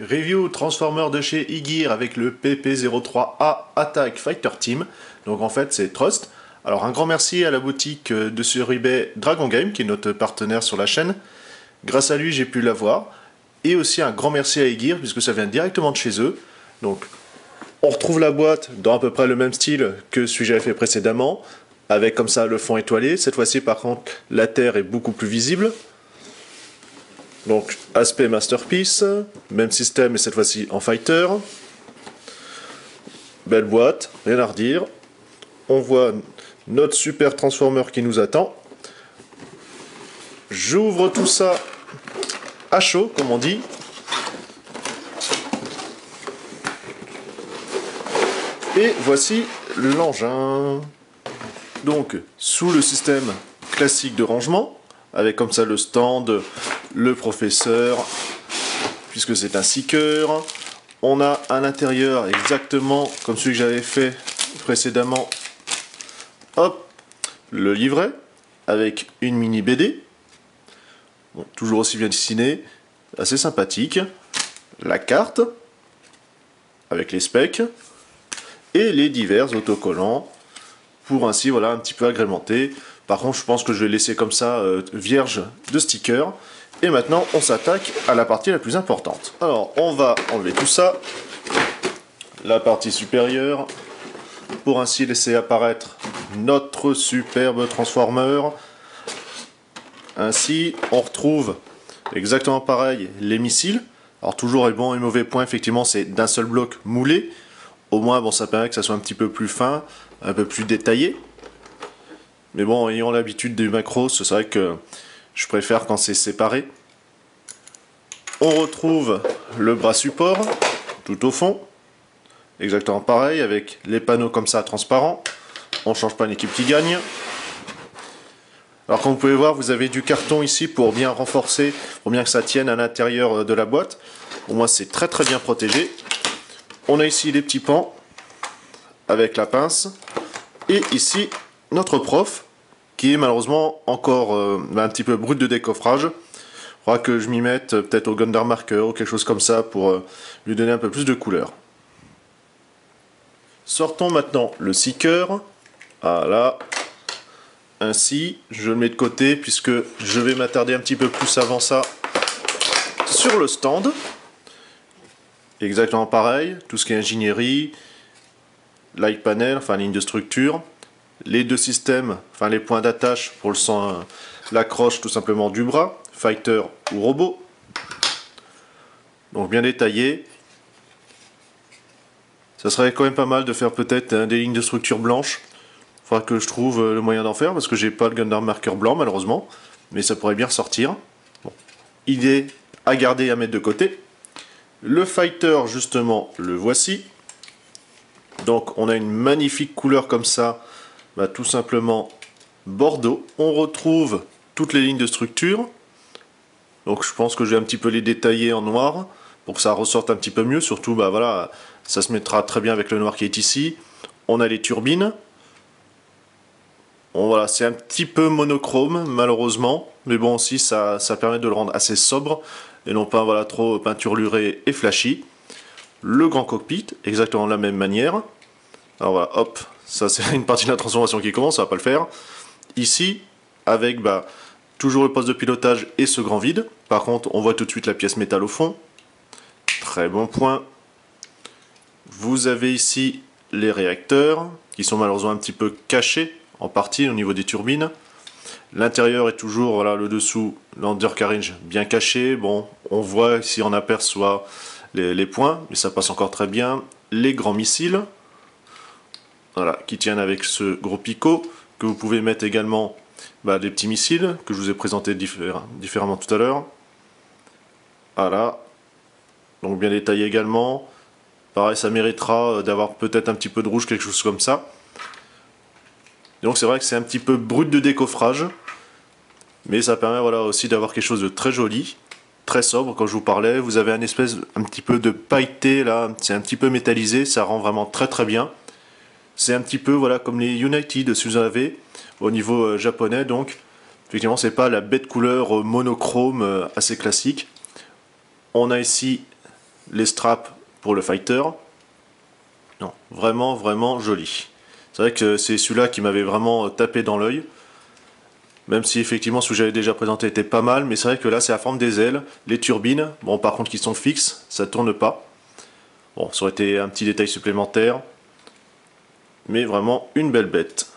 Review Transformer de chez Igear avec le PP03A Attack Fighter Team. Donc en fait c'est Trust. Alors un grand merci à la boutique de sur eBay Dragon Game qui est notre partenaire sur la chaîne. Grâce à lui j'ai pu l'avoir. Et aussi un grand merci à Igear puisque ça vient directement de chez eux. Donc on retrouve la boîte dans à peu près le même style que celui que j'avais fait précédemment. Avec comme ça le fond étoilé. Cette fois-ci par contre la terre est beaucoup plus visible. Donc aspect Masterpiece, même système et cette fois-ci en fighter. Belle boîte, rien à redire. On voit notre super transformer qui nous attend. J'ouvre tout ça à chaud, comme on dit. Et voici l'engin. Donc sous le système classique de rangement, avec comme ça le stand, le professeur, puisque c'est un seeker. On a à l'intérieur, exactement comme celui que j'avais fait précédemment, hop, le livret, avec une mini BD. Bon, toujours aussi bien dessiné, assez sympathique. La carte, avec les specs, et les divers autocollants, pour ainsi, voilà, un petit peu agrémenter. Par contre, je pense que je vais laisser comme ça, vierge de stickers. Et maintenant, on s'attaque à la partie la plus importante. Alors, on va enlever tout ça. La partie supérieure. Pour ainsi laisser apparaître notre superbe transformer. Ainsi, on retrouve exactement pareil les missiles. Alors, toujours les bons et mauvais points, effectivement, c'est d'un seul bloc moulé. Au moins, bon, ça permet que ça soit un petit peu plus fin, un peu plus détaillé. Mais bon, ayant l'habitude des macros, c'est vrai que je préfère quand c'est séparé. On retrouve le bras support, tout au fond. Exactement pareil, avec les panneaux comme ça, transparents. On ne change pas une équipe qui gagne. Alors comme vous pouvez voir, vous avez du carton ici pour bien renforcer, pour bien que ça tienne à l'intérieur de la boîte. Au moins c'est très très bien protégé. On a ici les petits pans, avec la pince. Et ici, notre prof, qui est malheureusement encore un petit peu brut de décoffrage. Il faudra que je m'y mette peut-être au Gundam Marker ou quelque chose comme ça pour lui donner un peu plus de couleur. Sortons maintenant le seeker. Voilà. Ainsi, je le mets de côté puisque je vais m'attarder un petit peu plus avant ça sur le stand. Exactement pareil, tout ce qui est ingénierie, light panel, enfin ligne de structure. Les deux systèmes, enfin les points d'attache pour l'accroche tout simplement du bras, fighter ou robot. Donc bien détaillé. Ça serait quand même pas mal de faire peut-être des lignes de structure blanches. Il faudra que je trouve le moyen d'en faire parce que j'ai pas le Gundam marqueur blanc malheureusement. Mais ça pourrait bien ressortir. Bon. Idée à garder et à mettre de côté. Le fighter justement, le voici. Donc on a une magnifique couleur comme ça. Bah, tout simplement bordeaux. On retrouve toutes les lignes de structure. Donc je pense que je vais un petit peu les détailler en noir pour que ça ressorte un petit peu mieux. Surtout, bah voilà, ça se mettra très bien avec le noir qui est ici. On a les turbines. Bon, voilà, c'est un petit peu monochrome malheureusement, mais bon aussi ça permet de le rendre assez sobre et non pas voilà trop peinturluré et flashy. Le grand cockpit, exactement de la même manière. Alors voilà, hop. Ça c'est une partie de la transformation qui commence, ça va pas le faire. Ici, avec toujours le poste de pilotage et ce grand vide. Par contre, on voit tout de suite la pièce métal au fond. Très bon point. Vous avez ici les réacteurs, qui sont malheureusement un petit peu cachés, en partie au niveau des turbines. L'intérieur est toujours, voilà, le dessous, l'undercarriage bien caché. Bon, on voit si on aperçoit les points, mais ça passe encore très bien. Les grands missiles. Voilà, qui tiennent avec ce gros picot, que vous pouvez mettre également des petits missiles, que je vous ai présenté différemment tout à l'heure. Voilà, donc bien détaillé également. Pareil, ça méritera d'avoir peut-être un petit peu de rouge, quelque chose comme ça. Donc c'est vrai que c'est un petit peu brut de décoffrage, mais ça permet voilà, aussi d'avoir quelque chose de très joli, très sobre, comme je vous parlais. Vous avez un petit peu de pailleté là, c'est un petit peu métallisé, ça rend vraiment très très bien. C'est un petit peu voilà comme les United si vous en avez au niveau japonais, donc effectivement c'est pas la bête couleur monochrome assez classique. On a ici les straps pour le fighter. Non, vraiment, vraiment joli. C'est vrai que c'est celui-là qui m'avait vraiment tapé dans l'œil. Même si effectivement ce que j'avais déjà présenté était pas mal, mais c'est vrai que là c'est la forme des ailes, les turbines, bon par contre qui sont fixes, ça tourne pas. Bon, ça aurait été un petit détail supplémentaire, mais vraiment une belle bête.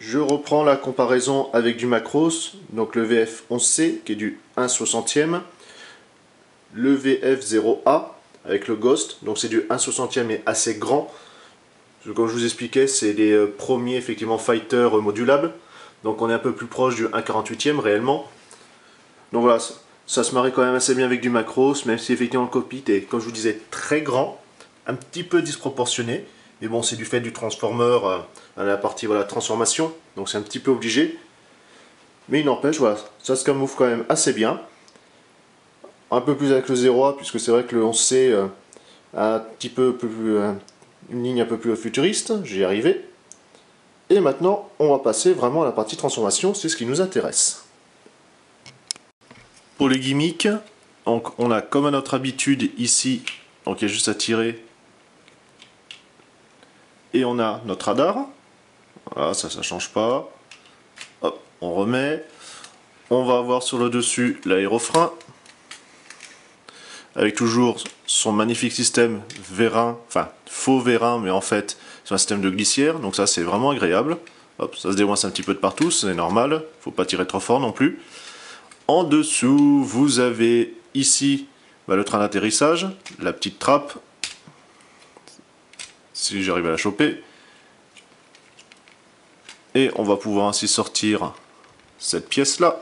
Je reprends la comparaison avec du Macros, donc le VF11C qui est du 1/60e, le VF0A avec le Ghost, donc c'est du 1/60e et assez grand. Comme je vous expliquais, c'est les premiers effectivement fighters modulables, donc on est un peu plus proche du 1/48e réellement. Donc voilà, ça se marie quand même assez bien avec du Macros, même si effectivement le cockpit est, comme je vous disais, très grand, un petit peu disproportionné. Mais bon, c'est du fait du transformer à la partie voilà, transformation, donc c'est un petit peu obligé. Mais il n'empêche, voilà, ça se camoufle quand même assez bien. Un peu plus avec le 0A, puisque c'est vrai que le 11C a un petit peu plus, une ligne un peu plus futuriste, j'y ai arrivé. Et maintenant, on va passer vraiment à la partie transformation, c'est ce qui nous intéresse. Pour les gimmicks, donc on a comme à notre habitude ici, donc il y a juste à tirer. Et on a notre radar. Voilà, ça change pas. Hop, on remet. On va avoir sur le dessus l'aérofrein. Avec toujours son magnifique système vérin, enfin faux vérin, mais en fait c'est un système de glissière, donc ça c'est vraiment agréable. Hop, ça se dévoince un petit peu de partout, c'est normal, faut pas tirer trop fort non plus. En dessous, vous avez ici le train d'atterrissage, la petite trappe, si j'arrive à la choper. Et on va pouvoir ainsi sortir cette pièce là.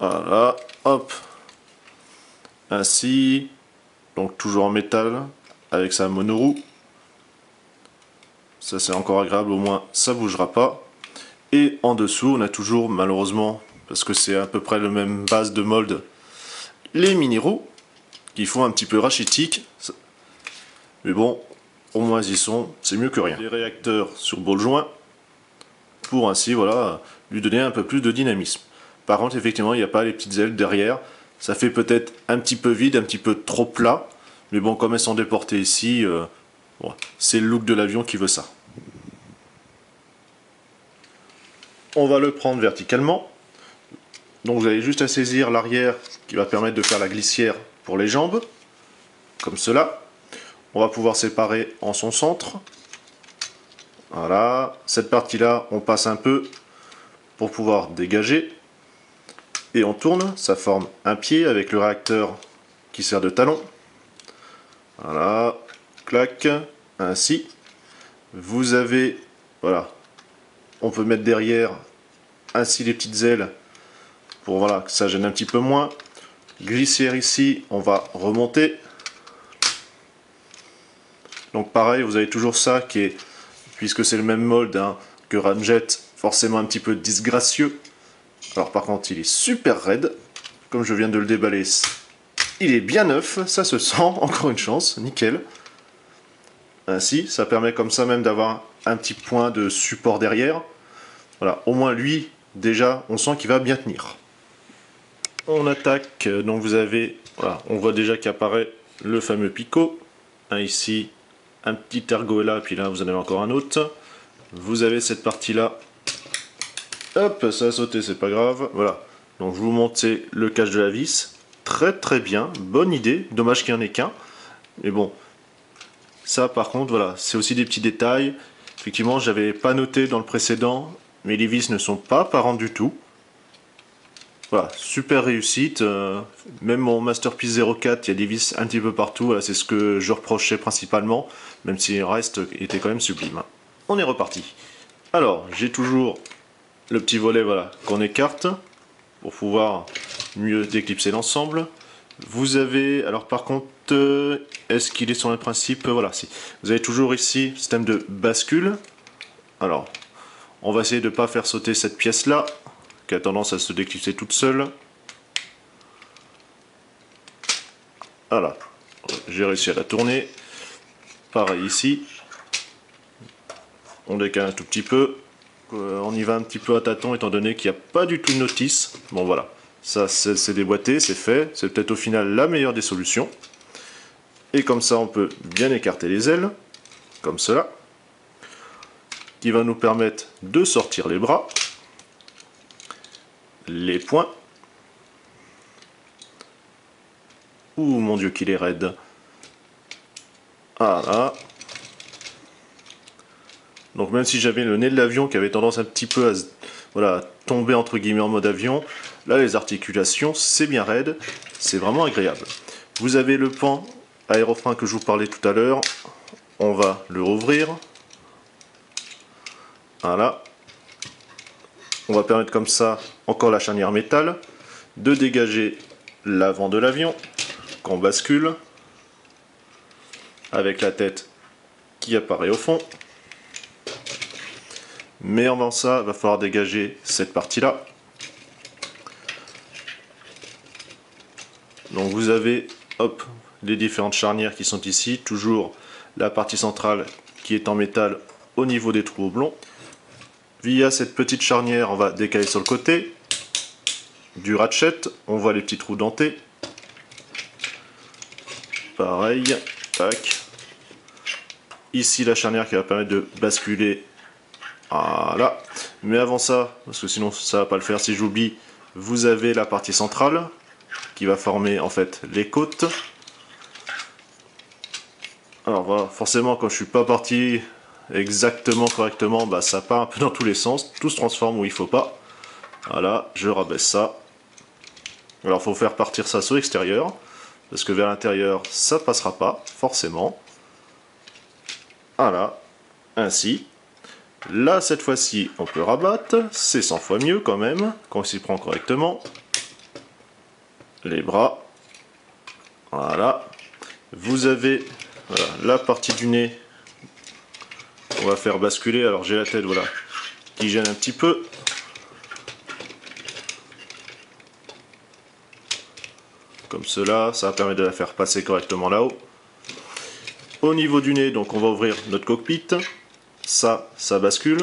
Voilà, hop. Ainsi, donc toujours en métal, avec sa monoroue. Ça c'est encore agréable, au moins ça bougera pas. Et en dessous, on a toujours, malheureusement, parce que c'est à peu près le même base de mold, les mini-roues, qui font un petit peu rachitique. Mais bon, au moins ils y sont, c'est mieux que rien. Les réacteurs sur ball joint, pour ainsi, voilà, lui donner un peu plus de dynamisme. Par contre, effectivement, il n'y a pas les petites ailes derrière. Ça fait peut-être un petit peu vide, un petit peu trop plat. Mais bon, comme elles sont déportées ici, bon, c'est le look de l'avion qui veut ça. On va le prendre verticalement. Donc vous avez juste à saisir l'arrière qui va permettre de faire la glissière pour les jambes. Comme cela. On va pouvoir séparer en son centre. Voilà. Cette partie-là, on passe un peu pour pouvoir dégager. Et on tourne, ça forme un pied avec le réacteur qui sert de talon. Voilà, clac, ainsi. Vous avez, voilà, on peut mettre derrière ainsi les petites ailes pour voilà, que ça gêne un petit peu moins. Glissière ici, on va remonter. Donc pareil, vous avez toujours ça qui est, puisque c'est le même mold hein, que Ramjet, forcément un petit peu disgracieux. Alors par contre, il est super raide. Comme je viens de le déballer, il est bien neuf, ça se sent, encore une chance, nickel. Ainsi, ça permet comme ça même d'avoir un petit point de support derrière. Voilà, au moins lui, déjà, on sent qu'il va bien tenir. On attaque, donc vous avez, voilà, on voit déjà qu'apparaît le fameux picot. Un ici, un petit ergot là, puis là vous en avez encore un autre. Vous avez cette partie-là. Hop, ça a sauté, c'est pas grave. Voilà, donc je vous montre le cache de la vis. Très très bien, bonne idée, dommage qu'il n'y en ait qu'un. Mais bon, ça par contre, voilà, c'est aussi des petits détails. Effectivement, j'avais pas noté dans le précédent, mais les vis ne sont pas apparentes du tout. Voilà, super réussite. Même mon Masterpiece 04, il y a des vis un petit peu partout. Voilà, c'est ce que je reprochais principalement, même si le reste était quand même sublime. On est reparti. Alors, j'ai toujours le petit volet voilà, qu'on écarte pour pouvoir mieux déclipser l'ensemble. Vous avez, alors par contre, est-ce qu'il est sur le principe, voilà, si. Vous avez toujours ici système de bascule. Alors, on va essayer de ne pas faire sauter cette pièce-là, qui a tendance à se déclipser toute seule. Voilà, j'ai réussi à la tourner. Pareil ici. on décale un tout petit peu. On y va un petit peu à tâtons étant donné qu'il n'y a pas du tout de notice. Bon voilà, ça c'est déboîté, c'est fait. C'est peut-être au final la meilleure des solutions. Et comme ça on peut bien écarter les ailes, comme cela. Qui va nous permettre de sortir les bras, les poings. Ouh mon dieu qu'il est raide. Voilà. Donc même si j'avais le nez de l'avion qui avait tendance un petit peu à voilà, tomber entre guillemets en mode avion, là les articulations c'est bien raide, c'est vraiment agréable. Vous avez le pan aérofrein que je vous parlais tout à l'heure, on va le rouvrir. Voilà. On va permettre comme ça, encore la charnière métal, de dégager l'avant de l'avion, qu'on bascule, avec la tête qui apparaît au fond. Mais avant ça, il va falloir dégager cette partie-là. Donc vous avez hop, les différentes charnières qui sont ici, toujours la partie centrale qui est en métal au niveau des trous oblongs. Via cette petite charnière, on va décaler sur le côté. Du ratchet, on voit les petits trous dentés. Pareil, tac. Ici la charnière qui va permettre de basculer. Voilà. Mais avant ça, parce que sinon ça va pas le faire si j'oublie, vous avez la partie centrale qui va former en fait les côtes. Alors voilà, forcément quand je suis pas parti exactement correctement, bah, ça part un peu dans tous les sens, tout se transforme où il faut pas. Voilà, je rabaisse ça. Alors il faut faire partir ça sur l'extérieur, parce que vers l'intérieur ça passera pas, forcément. Voilà, ainsi. Là, cette fois-ci, on peut rabattre, c'est 100 fois mieux quand même, quand on s'y prend correctement. Les bras, voilà. Vous avez voilà, la partie du nez, on va faire basculer, alors j'ai la tête, voilà, qui gêne un petit peu. Comme cela, ça va permettre de la faire passer correctement là-haut. Au niveau du nez, donc on va ouvrir notre cockpit. Ça bascule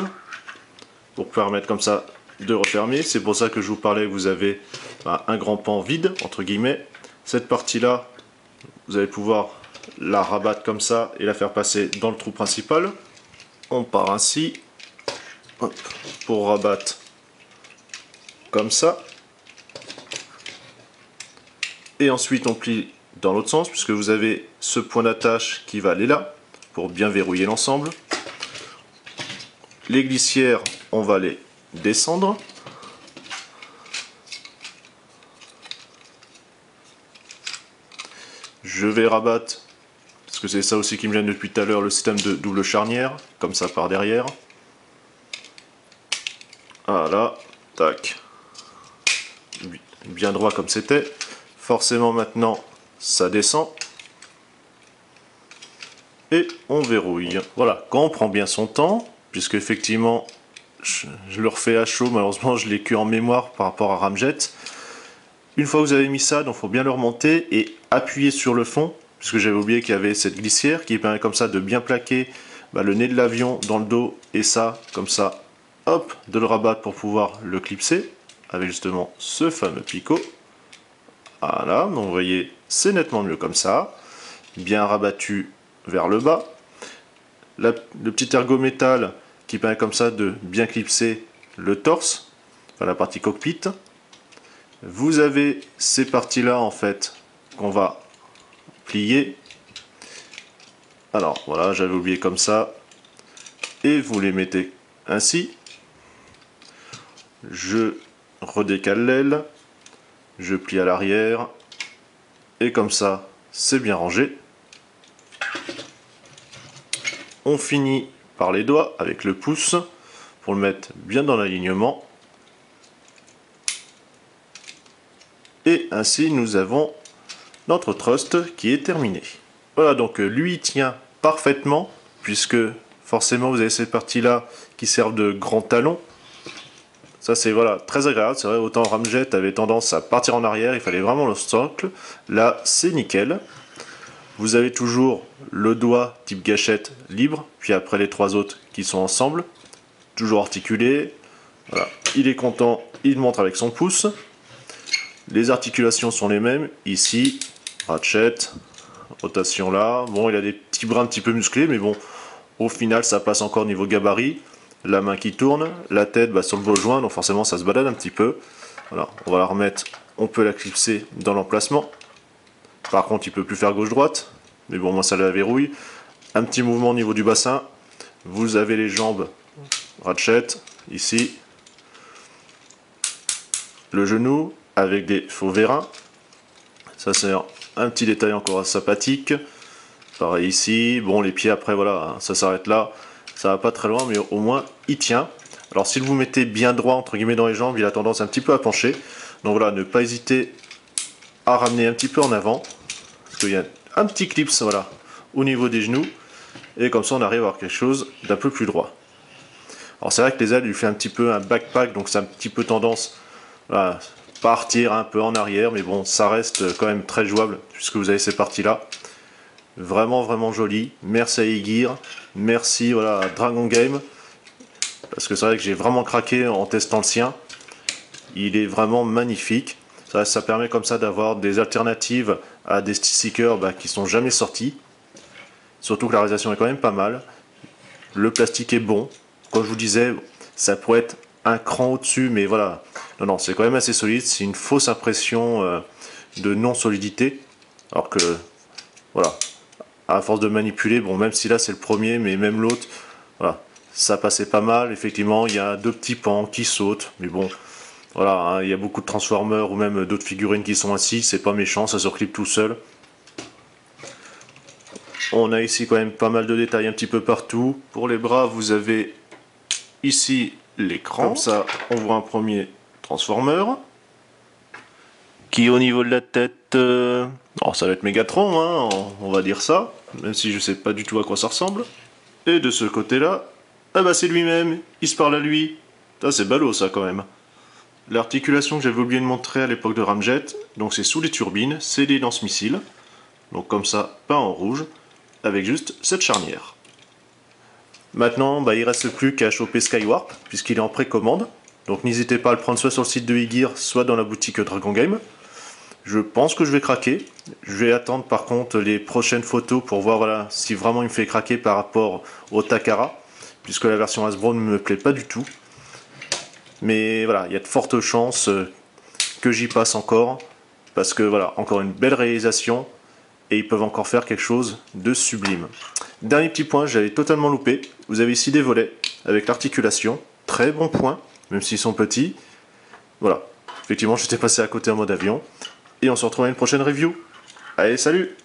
pour permettre comme ça de refermer. C'est pour ça que je vous parlais, vous avez un grand pan vide, entre guillemets. Cette partie-là, vous allez pouvoir la rabattre comme ça et la faire passer dans le trou principal. On part ainsi. Hop, pour rabattre comme ça. Et ensuite on plie dans l'autre sens, puisque vous avez ce point d'attache qui va aller là, pour bien verrouiller l'ensemble. Les glissières, on va les descendre. Je vais rabattre, parce que c'est ça aussi qui me gêne depuis tout à l'heure, le système de double charnière, comme ça par derrière. Voilà, tac. Bien droit comme c'était. Forcément maintenant, ça descend. Et on verrouille. Voilà, quand on prend bien son temps, puisque effectivement, je le refais à chaud, malheureusement je l'ai que en mémoire par rapport à Ramjet. Une fois que vous avez mis ça, donc faut bien le remonter et appuyer sur le fond, puisque j'avais oublié qu'il y avait cette glissière qui permet comme ça de bien plaquer le nez de l'avion dans le dos, et ça, comme ça, hop, de le rabattre pour pouvoir le clipser, avec justement ce fameux picot. Voilà, donc vous voyez, c'est nettement mieux comme ça, bien rabattu vers le bas. Le petit ergot métal qui permet comme ça de bien clipser le torse, enfin la partie cockpit. Vous avez ces parties-là en fait qu'on va plier. Alors voilà, j'avais oublié comme ça. Et vous les mettez ainsi. Je redécale l'aile. Je plie à l'arrière. Et comme ça, c'est bien rangé. On finit par les doigts avec le pouce pour le mettre bien dans l'alignement. Et ainsi nous avons notre trust qui est terminé. Voilà, donc lui il tient parfaitement, puisque forcément vous avez cette partie là qui sert de grand talon. Ça c'est voilà, très agréable, c'est vrai, autant Ramjet avait tendance à partir en arrière, il fallait vraiment le socle. Là c'est nickel. Vous avez toujours le doigt type gâchette libre, puis après les 3 autres qui sont ensemble, toujours articulés. Voilà, il est content, il montre avec son pouce. Les articulations sont les mêmes, ici, ratchet, rotation là. Bon, il a des petits bras un petit peu musclés, mais bon, au final, ça passe encore niveau gabarit. La main qui tourne, la tête sur le beau joint, donc forcément ça se balade un petit peu. Voilà, on va la remettre, on peut la clipser dans l'emplacement. Par contre, il peut plus faire gauche-droite, mais bon, moi ça la verrouille. Un petit mouvement au niveau du bassin. Vous avez les jambes ratchet, ici. Le genou, avec des faux vérins. Ça c'est un petit détail encore sympathique. Pareil ici. Bon, les pieds après, voilà, ça s'arrête là. Ça va pas très loin, mais au moins il tient. Alors si vous mettez bien droit entre guillemets dans les jambes, il a tendance un petit peu à pencher. Donc voilà, ne pas hésiter à ramener un petit peu en avant. Parce qu'il y a un petit clips, voilà, au niveau des genoux. Et comme ça on arrive à avoir quelque chose d'un peu plus droit. Alors c'est vrai que les ailes lui fait un petit peu un backpack, donc c'est un petit peu tendance à partir un peu en arrière, mais bon, ça reste quand même très jouable puisque vous avez ces parties là. Vraiment vraiment joli. Merci à Aegir, merci voilà, à Dragon Game, parce que c'est vrai que j'ai vraiment craqué en testant le sien. Il est vraiment magnifique. Ça permet comme ça d'avoir des alternatives à des stickers qui sont jamais sortis. Surtout que la réalisation est quand même pas mal. Le plastique est bon. Comme je vous disais, ça pourrait être un cran au-dessus, mais voilà. Non, non, c'est quand même assez solide. C'est une fausse impression de non-solidité. Alors que, voilà, à force de manipuler, bon, même si là c'est le premier, mais même l'autre, voilà, ça passait pas mal. Effectivement, il y a 2 petits pans qui sautent, mais bon, voilà, hein, il y a beaucoup de Transformers ou même d'autres figurines qui sont assis, c'est pas méchant, ça se reclipe tout seul. On a ici quand même pas mal de détails un petit peu partout. Pour les bras, vous avez ici l'écran. Comme ça, on voit un premier Transformer. Qui au niveau de la tête... Alors ça va être Megatron, hein, on va dire ça. Même si je sais pas du tout à quoi ça ressemble. Et de ce côté-là, ah bah c'est lui-même, il se parle à lui. Ça c'est ballot ça quand même. L'articulation que j'avais oublié de montrer à l'époque de Ramjet, donc c'est sous les turbines, c'est des lance-missiles. Donc comme ça, peint en rouge, avec juste cette charnière. Maintenant, il ne reste plus qu'à choper Skywarp, puisqu'il est en précommande. Donc n'hésitez pas à le prendre soit sur le site de Aegir, soit dans la boutique Dragon Game. Je pense que je vais craquer. Je vais attendre par contre les prochaines photos pour voir voilà, si vraiment il me fait craquer par rapport au Takara, puisque la version Hasbro ne me plaît pas du tout. Mais voilà, il y a de fortes chances que j'y passe encore, parce que voilà, encore une belle réalisation, et ils peuvent encore faire quelque chose de sublime. Dernier petit point, j'avais totalement loupé. Vous avez ici des volets avec l'articulation, très bon point, même s'ils sont petits. Voilà, effectivement, j'étais passé à côté en mode avion. Et on se retrouve à une prochaine review. Allez, salut!